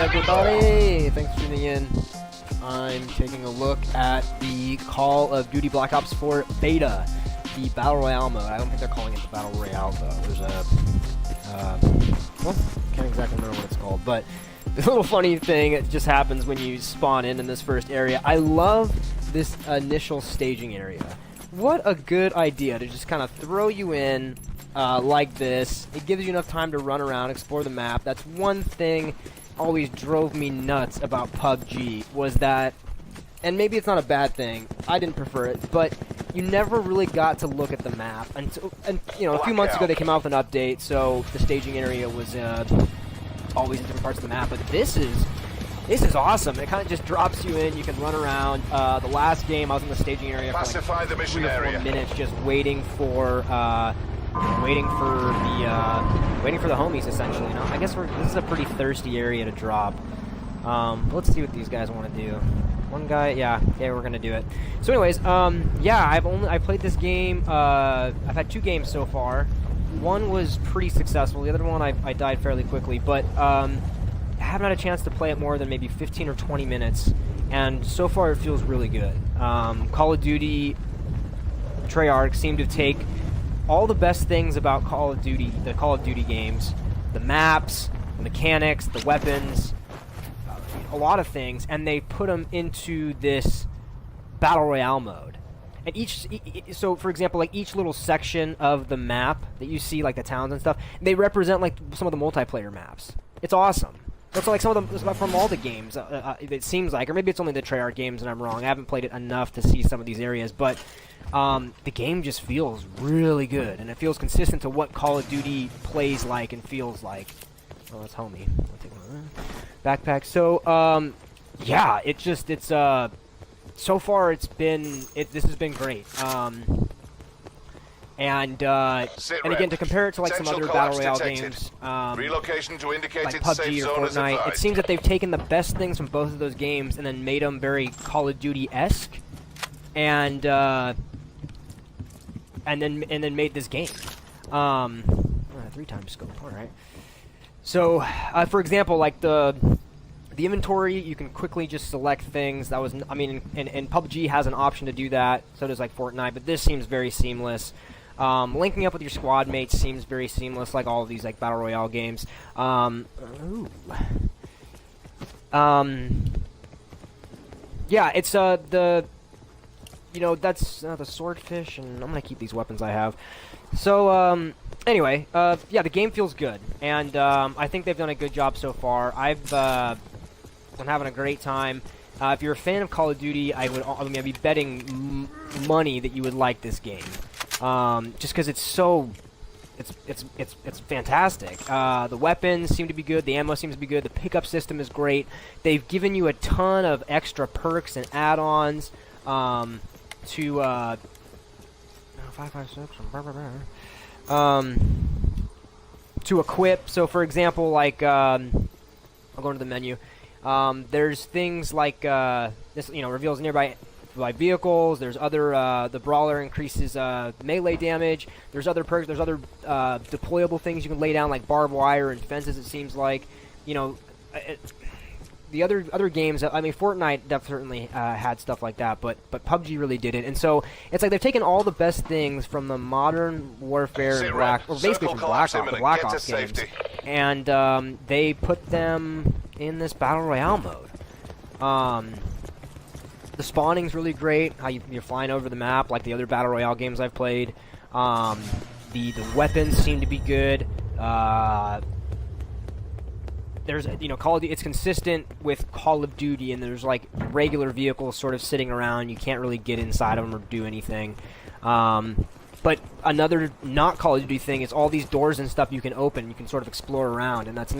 everybody! Thanks for tuning in. I'm taking a look at the Call of Duty Black Ops 4 beta, the Battle Royale mode. I don't think they're calling it the Battle Royale, though. There's a, well, can't exactly remember what it's called, but the little funny thing that just happens when you spawn in this first area. I love this initial staging area. What a good idea to just kind of throw you in like this. It gives you enough time to run around, explore the map. That's one thing always drove me nuts about PUBG, was that, and maybe it's not a bad thing, I didn't prefer it, but you never really got to look at the map until, you know, a few months ago they came out with an update, so the staging area was always in different parts of the map. But this is awesome. It kind of just drops you in. You can run around. The last game I was in the staging area for like 3 or 4 minutes, just waiting for the homies, essentially. You know, I guess this is a pretty thirsty area to drop. Let's see what these guys want to do. One guy, yeah, we're gonna do it. So, anyways, yeah, I played this game. I've had 2 games so far. One was pretty successful. The other one I died fairly quickly, but I haven't had a chance to play it more than maybe 15 or 20 minutes, and so far it feels really good. Call of Duty Treyarch seemed to take all the best things about Call of Duty, the Call of Duty games, the maps, the mechanics, the weapons, a lot of things, and they put them into this Battle Royale mode. And so for example, like each little section of the map that you see, like the towns and stuff, they represent like some of the multiplayer maps. It's awesome. That's like some of them from all the games, it seems like, or maybe it's only the Treyarch games and I'm wrong. I haven't played it enough to see some of these areas, but the game just feels really good, and it feels consistent to what Call of Duty plays like and feels like. Oh, that's homie. I'll take one of them. Backpack. So, yeah, so far this has been great. And again, to compare it to like some other Battle Royale games, relocation to indicated like PUBG or Fortnite, it seems that they've taken the best things from both of those games and then made them very Call of Duty-esque, and then made this game. 3 times scope. All right. So, for example, like the inventory, you can quickly just select things. That was, I mean, and PUBG has an option to do that. So does like Fortnite, but this seems very seamless. Linking up with your squad mates seems very seamless, like all of these like Battle Royale games. Yeah, it's that's the swordfish, and I'm gonna keep these weapons I have. So anyway, yeah, the game feels good, and I think they've done a good job so far. I'm having a great time. If you're a fan of Call of Duty, I'd be betting money that you would like this game. Just because it's fantastic. The weapons seem to be good. The ammo seems to be good. The pickup system is great. They've given you a ton of extra perks and add-ons to 556 to equip. So, for example, like I'll go into the menu. There's things like this, reveals nearby vehicles. There's other the brawler increases melee damage. There's other perks. There's other deployable things you can lay down, like barbed wire and fences. It seems like, the other games. I mean, Fortnite definitely had stuff like that, but PUBG really did it. And so it's like they've taken all the best things from the modern warfare and basically from the Black Ops games, and they put them in this Battle Royale mode. The spawning's really great. How you're flying over the map like the other Battle Royale games I've played. The weapons seem to be good. There's Call of Duty. It's consistent with Call of Duty, and there's like regular vehicles sort of sitting around. You can't really get inside of them or do anything. But another not Call of Duty thing is all these doors and stuff you can open. You can sort of explore around, and that's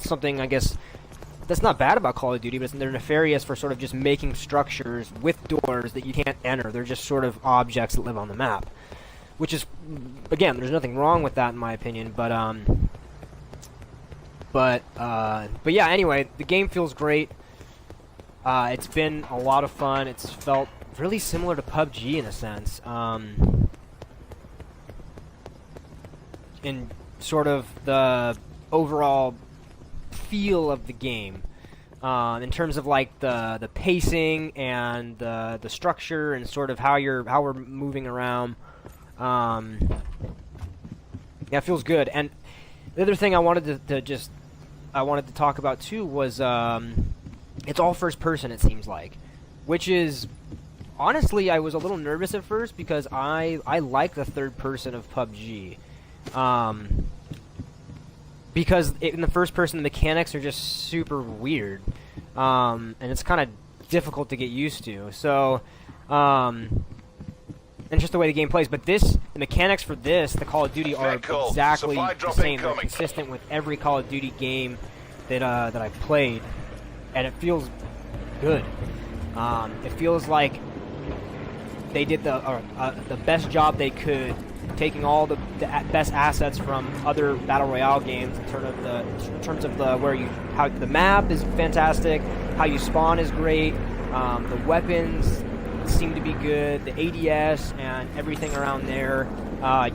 something, I guess, that's not bad about Call of Duty, but they're nefarious for sort of just making structures with doors that you can't enter. They're just sort of objects that live on the map, which is, again, there's nothing wrong with that in my opinion. But yeah. Anyway, the game feels great. It's been a lot of fun. It's felt really similar to PUBG in a sense. In sort of the overall feel of the game. in terms of like the pacing and the structure and sort of how we're moving around. Yeah, it feels good. And the other thing I wanted to talk about too was it's all first person, it seems like, which is honestly, I was a little nervous at first because I like the third person of PUBG. Because in the first person, the mechanics are just super weird, and it's kind of difficult to get used to. So, and just the way the game plays. But the mechanics for the Call of Duty are exactly the same. They're consistent with every Call of Duty game that I've played, and it feels good. It feels like they did the best job they could, taking all the best assets from other Battle Royale games in terms of how the map is fantastic, how you spawn is great, the weapons seem to be good, the ADS and everything around there,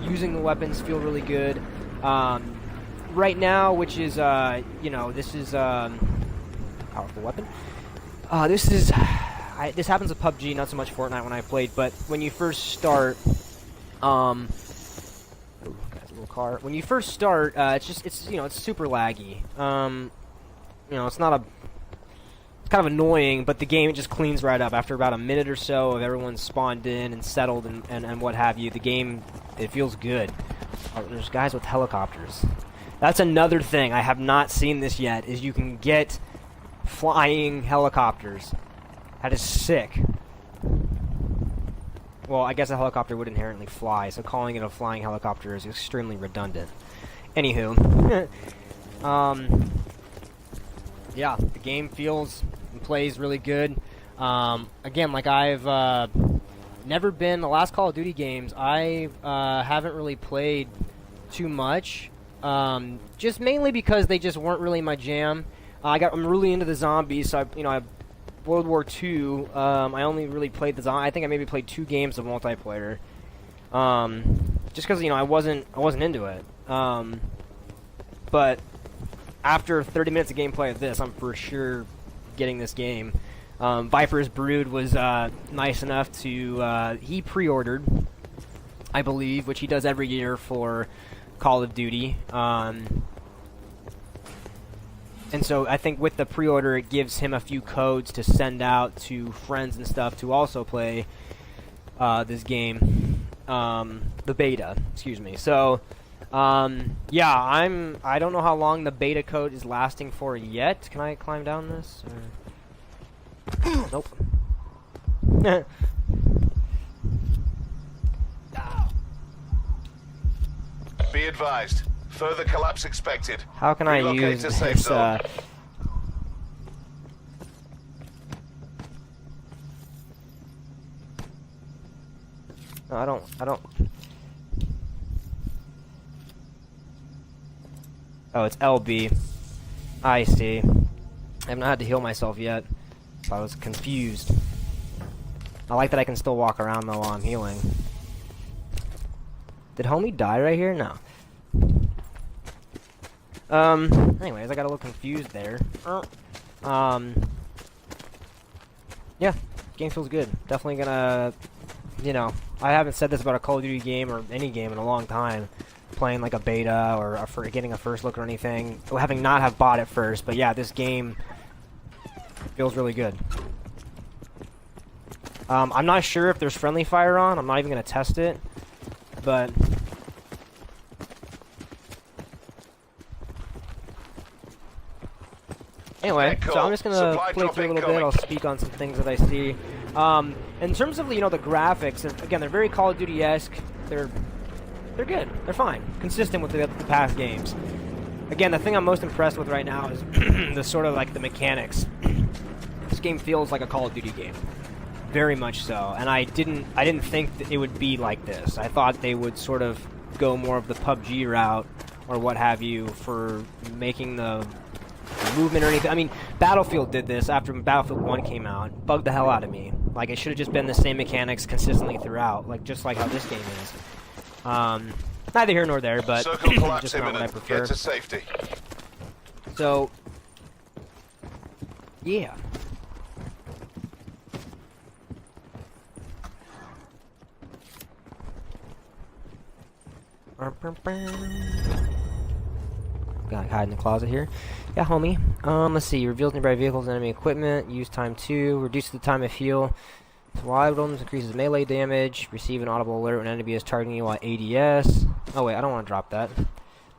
using the weapons feel really good. Right now, which is this is powerful weapon. This happens with PUBG, not so much Fortnite when I played, but when you first start, car. When you first start, it's super laggy. It's kind of annoying, but the game just cleans right up after about a minute or so of everyone spawned in and settled and what have you. The game, it feels good. Oh, there's guys with helicopters. That's another thing I have not seen this yet. Is you can get flying helicopters. That is sick. Well, I guess a helicopter would inherently fly, so calling it a flying helicopter is extremely redundant. Anywho, yeah, the game feels and plays really good. Again, like I've never been the last Call of Duty games. I haven't really played too much, just mainly because they just weren't really my jam. I'm really into the zombies, so I World War II, I only really played I think I maybe played 2 games of multiplayer, just because I wasn't into it. But after 30 minutes of gameplay of this, I'm for sure getting this game. Viper's Brood was nice enough to he pre-ordered, I believe, which he does every year for Call of Duty. And so I think with the pre-order, it gives him a few codes to send out to friends and stuff to also play this game, the beta, excuse me. So, yeah, I don't know how long the beta code is lasting for yet. Can I climb down this? Or... Nope. Be advised. Further collapse expected. How can I use this? No, I don't. Oh, it's LB. I see. I haven't had to heal myself yet, so I was confused. I like that I can still walk around though while I'm healing. Did homie die right here? No. Anyways, I got a little confused there. Yeah, game feels good. Definitely gonna, I haven't said this about a Call of Duty game or any game in a long time. Playing like a beta or getting a first look or anything. Having not have bought it first, but yeah, this game feels really good. I'm not sure if there's friendly fire on. I'm not even gonna test it, but. Anyway, so I'm just gonna play through a little bit. I'll speak on some things that I see. In terms of the graphics, again, they're very Call of Duty-esque. They're good. They're fine, consistent with the past games. Again, the thing I'm most impressed with right now is the sort of like the mechanics. This game feels like a Call of Duty game, very much so. And I didn't think that it would be like this. I thought they would sort of go more of the PUBG route or what have you for making the movement or anything. I mean, Battlefield did this after Battlefield 1 came out. Bugged the hell out of me. Like, it should have just been the same mechanics consistently throughout, like just like how this game is. Neither here nor there, but just not what I prefer. Get to safety. So, Yeah. Gotta hide in the closet here. Yeah, homie. Let's see. Reveals nearby vehicles and enemy equipment. Use time 2. Reduces the time of heal. Wild items increases melee damage. Receive an audible alert when enemy is targeting you while ADS. Oh wait, I don't want to drop that.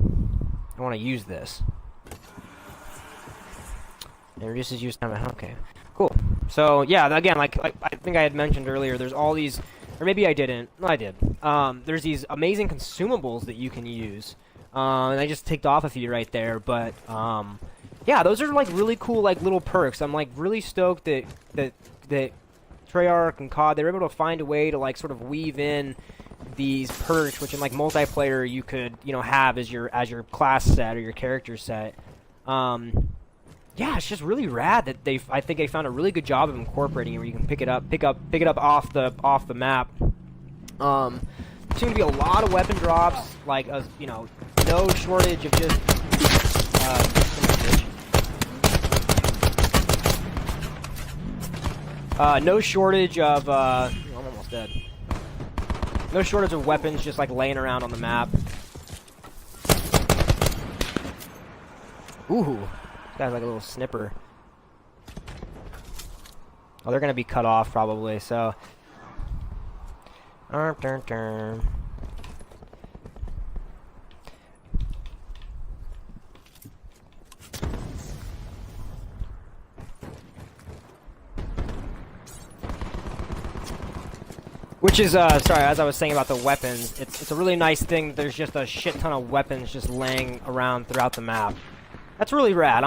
I want to use this. It reduces use time. Okay, cool. So yeah, again, like I think I had mentioned earlier, there's all these, or maybe I didn't. No, I did. There's these amazing consumables that you can use. And I just ticked off a few right there, but yeah, those are like really cool, like little perks. I'm like really stoked that Treyarch and COD, they were able to find a way to like sort of weave in these perks, which in like multiplayer you could, you know, have as your class set or your character set. Yeah, it's just really rad that I think they found a really good job of incorporating it, where you can pick it up off the map. There's going to be a lot of weapon drops, like you know, no shortage of just no shortage of I'm almost dead. No shortage of weapons just like laying around on the map. Ooh, this guy's like a little snipper. Oh, they're gonna be cut off probably, so. Which is, sorry, as I was saying about the weapons, it's a really nice thing that there's just a shit ton of weapons just laying around throughout the map. That's really rad.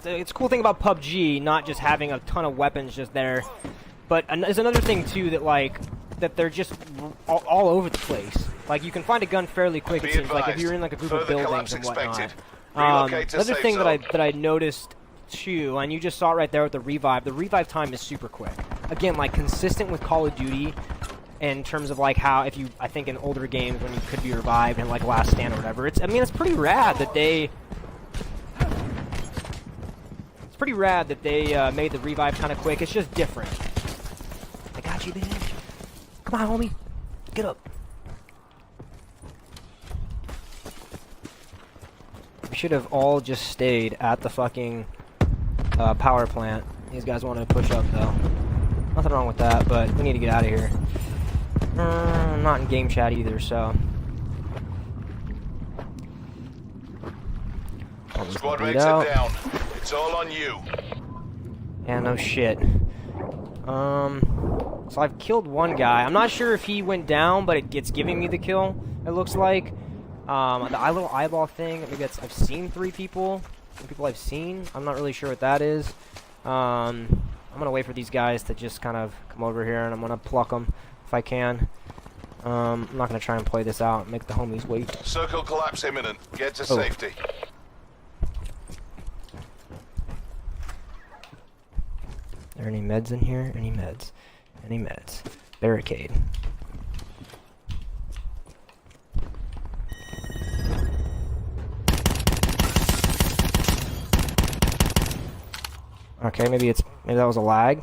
It's a cool thing about PUBG, not just having a ton of weapons just there, but there's another thing too that they're just all over the place. Like you can find a gun fairly quick. It seems like if you're in like a group of buildings and whatnot. Another thing that I noticed too, and you just saw it right there with the revive. The revive time is super quick. Again, like consistent with Call of Duty in terms of like how I think in older games when you could be revived in like Last Stand or whatever. It's pretty rad that they made the revive kind of quick. It's just different. I got you, bitch. Come on, homie. Get up. We should have all just stayed at the fucking power plant. These guys wanted to push up though. Nothing wrong with that, but we need to get out of here. I'm not in game chat either, so. Squad mates are down. It's all on you. Yeah, no shit. So I've killed one guy. I'm not sure if he went down, but it's giving me the kill, it looks like. The little eyeball thing, maybe I've seen 3 people. 3 people I've seen. I'm not really sure what that is. I'm gonna wait for these guys to just kind of come over here, and I'm gonna pluck them if I can. I'm not gonna try and play this out and make the homies wait. Circle collapse imminent. Get to safety. Are there any meds in here? Any meds? Any meds? Barricade. Okay, maybe that was a lag.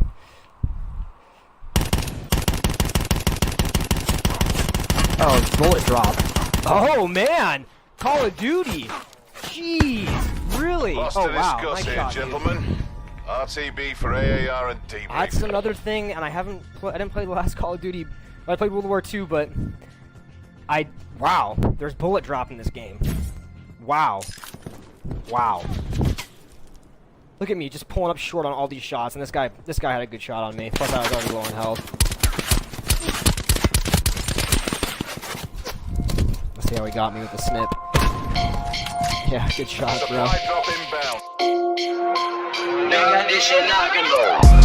Oh, it's bullet drop. Oh man, Call of Duty. Jeez, really? Lost Oh to wow, discuss nice here, shot, gentlemen. dude. RTB for AAR and debrief. That's another thing, and I didn't play the last Call of Duty. I played World War II, but wow, there's bullet drop in this game. Wow. Wow. Look at me, just pulling up short on all these shots, and this guy had a good shot on me. Plus, I was already low on health. Let's see how he got me with the snip. Yeah, good shot, bro. Supply drop inbound. Nigga, this shit not gonna go.